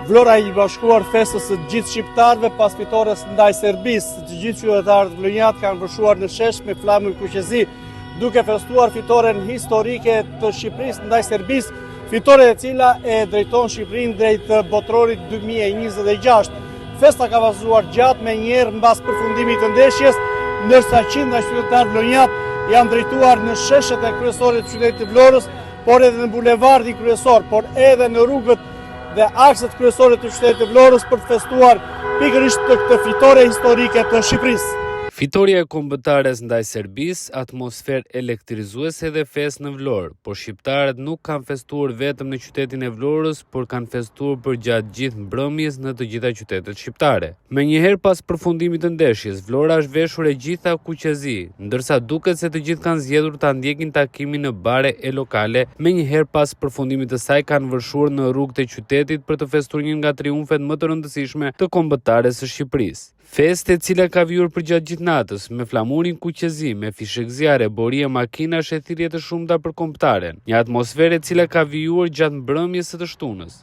Vlora i bashkuar festës së gjithë shqiptarëve pas fitores ndaj Serbisë. Të gjithë qytetarët vlonjat kanë vëshuar në shesh me flamë kuqezi, duke festuar fitoren historike të Shqipërisë ndaj Serbisë, fitore e cila e drejton Shqipërinë drejt botrorit 2026. Festa ka vazhduar gjatë me njerë mbas përfundimit të ndeshjes, ndërsa qindra qytetarë vlonjat janë drejtuar në sheshet e kryesore të qytetit të Vlorës, por edhe në bulevardin kryesor, por edhe në rrugët dhe akset kryesore të qytetit të Vlorës për të festuar pikërisht të këtë fitore historike të Shqipërisë. Fitoria e kombëtares ndaj Serbisë, atmosferë elektrizuese dhe festë në Vlorë, por shqiptarët nuk kanë festuar vetëm në qytetin e Vlorës, por kanë festuar për gjatë gjithë mbrëmjes në të gjitha qytetet shqiptare. Menjëherë pas përfundimit të ndeshjes, Vlora është veshur e gjitha kuqezi, ndërsa duket se të gjithë kanë zgjedhur ta ndjekin takimin në bare e lokale. Menjëherë pas përfundimit të saj kanë vërshur në rrugët e qytetit për të festuar një nga triumfet më të rëndësishme të kombëtares së Shqipërisë. Festë e cila ka vijur për gjatë gjithë natës, me flamurin kuqezi, me fishek zjarre, borie makinash e thirrje të shumta për kombëtaren. Një atmosferë e cila ka vijur gjatë mbrëmjes së të shtunës.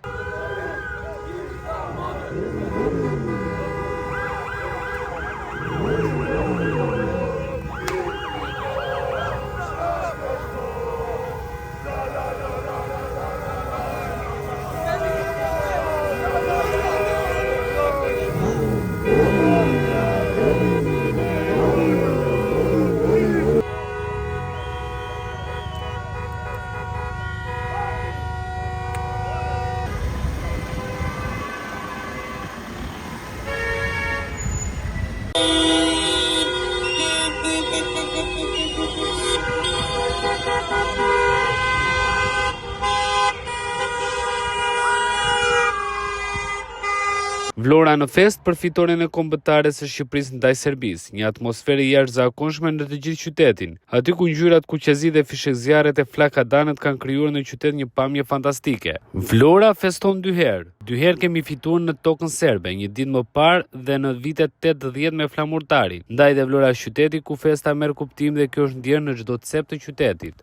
Vlora në fest për fitoren e kombëtares së Shqipërisë ndaj Serbisë, një atmosferë jashtëzakonshme në të gjithë qytetin. Aty ku ngjyrat kuqezi dhe fishek zjarret e flakadanët kanë krijuar në qytet një pamje fantastike. Vlora feston dy herë. Dy herë kemi fituar në tokën serbe, një ditë më parë dhe në vitet 80 me flamurtarin. Ndaj dhe Vlora është qyteti ku festa merr kuptim dhe kjo është ndjerë në çdo cep të qytetit.